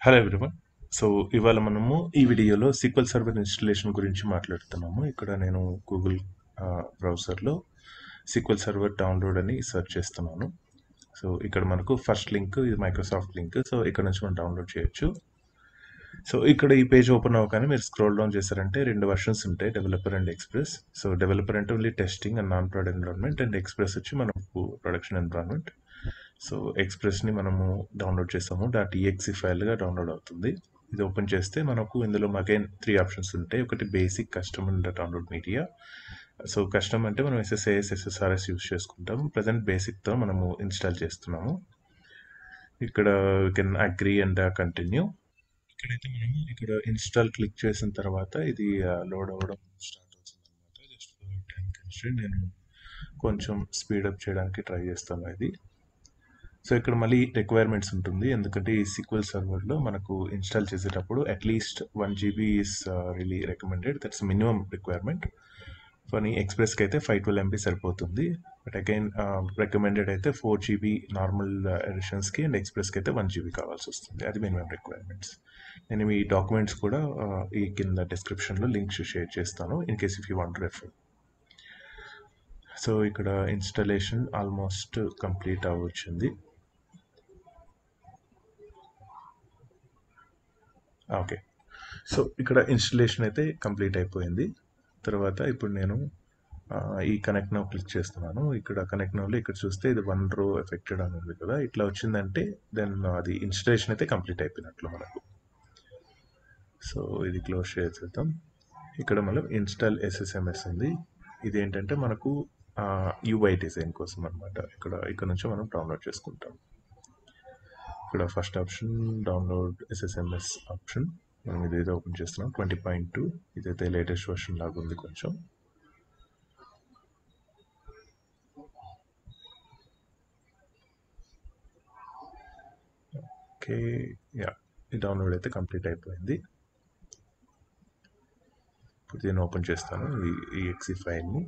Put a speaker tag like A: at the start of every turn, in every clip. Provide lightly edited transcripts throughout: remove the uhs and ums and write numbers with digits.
A: Hello everyone. So ఇవాళ మనము ఈ వీడియోలో సీక్వెల్ సర్వర్ ఇన్స్టలేషన్ గురించి మాట్లాడుతున్నాము. ఇక్కడ నేను గూగుల్ బ్రౌజర్లో సీక్వెల్ సర్వర్ డౌన్లోడ్ అని సెర్చ్ చేస్తున్నాను. సో ఇక్కడ మనకు ఫస్ట్ లింక్ ఇది మైక్రోసాఫ్ట్ లింక్. సో ఇక్కడ నుంచి మనం డౌన్లోడ్ చేయొచ్చు. సో ఇక్కడ ఈ పేజ్ ఓపెన్ అవ్వగానే మీరు స్క్రోల్ డౌన్ చేశారంటే రెండు వర్షన్స్ ఉంటాయి, developer and express. So developer అంటే only testing and non prod environment, and express వచ్చి మనకు ప్రొడక్షన్ ఎన్విరాన్మెంట్. సో ఎక్స్ప్రెస్ని మనము డౌన్లోడ్ చేస్తాము, .exe ఫైల్గా డౌన్లోడ్ అవుతుంది. ఇది ఓపెన్ చేస్తే మనకు ఇందులో అగైన్ 3 ఆప్షన్స్ ఉంటాయి. ఒకటి basic, custom and download media. So custom అంటే మనం SSIS SSRS యూస్ చేసుకుంటాము. ప్రజెంట్ బేసిక్తో మనము ఇన్స్టాల్ చేస్తున్నాము. ఇక్కడ we can agree and continue. ఇక్కడైతే మనము ఇక్కడ ఇన్స్టాల్ క్లిక్ చేసిన తర్వాత ఇది లోడ్ అవ్వడం స్టార్ట్ అవుతుంది అనమాట. జస్ట్ టైం కన్స్ట్రెయింట్, నేను కొంచెం స్పీడప్ చేయడానికి ట్రై చేస్తాను ఇది. సో ఇక్కడ మళ్ళీ రిక్వైర్మెంట్స్ ఉంటుంది, ఎందుకంటే ఈ సీక్వెల్ సర్వర్లో మనకు ఇన్స్టాల్ చేసేటప్పుడు at least 1 GB is really recommended. That's minimum requirement. కానీ ఎక్స్ప్రెస్కి అయితే 512 MB సరిపోతుంది. బట్ అగైన్ రికమెండెడ్ అయితే 4 GB నార్మల్ ఎడిషన్స్కి, అండ్ ఎక్స్ప్రెస్కి అయితే 1 GB కావాల్సి వస్తుంది. అది మినిమం రిక్వైర్మెంట్స్. నేను ఈ డాక్యుమెంట్స్ కూడా ఈ కింద డిస్క్రిప్షన్లో లింక్స్ షేర్ చేస్తాను in case if you want refer. So ఇక్కడ ఇన్స్టాలేషన్ ఆల్మోస్ట్ కంప్లీట్ అవ్వచ్చింది. ఓకే, సో ఇక్కడ ఇన్స్టలేషన్ అయితే కంప్లీట్ అయిపోయింది. తర్వాత ఇప్పుడు నేను ఈ కనెక్ట్ నౌ క్లిక్ చేస్తున్నాను. ఇక్కడ కనెక్ట్ నౌలో ఇక్కడ చూస్తే ఇది 1 row ఎఫెక్టెడ్ అని ఉంది కదా. ఇట్లా వచ్చిందంటే దెన్ అది ఇన్స్టలేషన్ అయితే కంప్లీట్ అయిపోయినట్లు మనకు. సో ఇది క్లోజ్ చేసేద్దాం. ఇక్కడ మనం ఇన్స్టాల్ SSMS ఉంది. ఇది ఏంటంటే మనకు UI డిజైన్ కోసం అనమాట. ఇక్కడ నుంచి మనం డౌన్లోడ్ చేసుకుంటాం. ఇక్కడ first option download SSMS option. మనం ఇదైతే ఓపెన్ చేస్తున్నాం 20.2. ఇదైతే లేటెస్ట్ వర్షన్ లాగా ఉంది కొంచెం. ఓకే, యా, ఈ డౌన్లోడ్ అయితే కంప్లీట్ అయిపోయింది. ఇప్పుడు నేను ఓపెన్ చేస్తాను ఈ exe ఫైల్ని.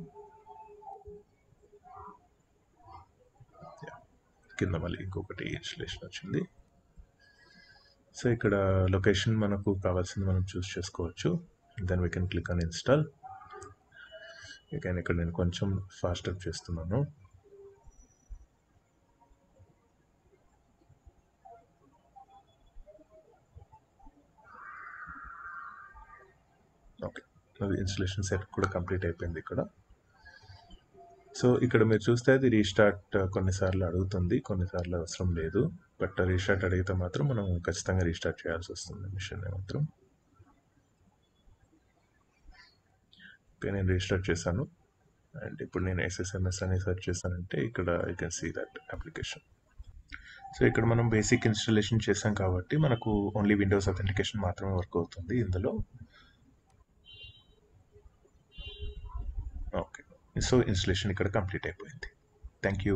A: కింద మళ్ళీ ఇంకొకటి ఇన్స్టలేషన్ వచ్చింది. సో ఇక్కడ లొకేషన్ మనకు కావాల్సింది మనం చూస్ చేసుకోవచ్చు. Then we can click on install. Again ఇక్కడ నేను కొంచెం ఫాస్ట్ అప్ చేస్తున్నాను. ఓకే, అది ఇన్స్టలేషన్ సెట్ కూడా కంప్లీట్ అయిపోయింది ఇక్కడ. సో ఇక్కడ మీరు చూస్తే అది రీస్టార్ట్ కొన్నిసార్లు అడుగుతుంది, కొన్నిసార్లు అవసరం లేదు. బట్ రీస్టార్ట్ అడిగితే మాత్రం మనం ఖచ్చితంగా రీస్టార్ట్ చేయాల్సి వస్తుంది మిషన్ మాత్రం. ఓకే, నేను రీస్టార్ట్ చేశాను. అండ్ ఇప్పుడు నేను SSMS అని సెర్చ్ చేశానంటే ఇక్కడ you can see that application. So ఇక్కడ మనం బేసిక్ ఇన్స్టాలేషన్ చేసాం కాబట్టి మనకు ఓన్లీ విండోస్ అథెంటికేషన్ మాత్రమే వర్క్ అవుతుంది ఇందులో. ఓకే, సో ఇన్స్టలేషన్ ఇక్కడ కంప్లీట్ అయిపోయింది. Thank you.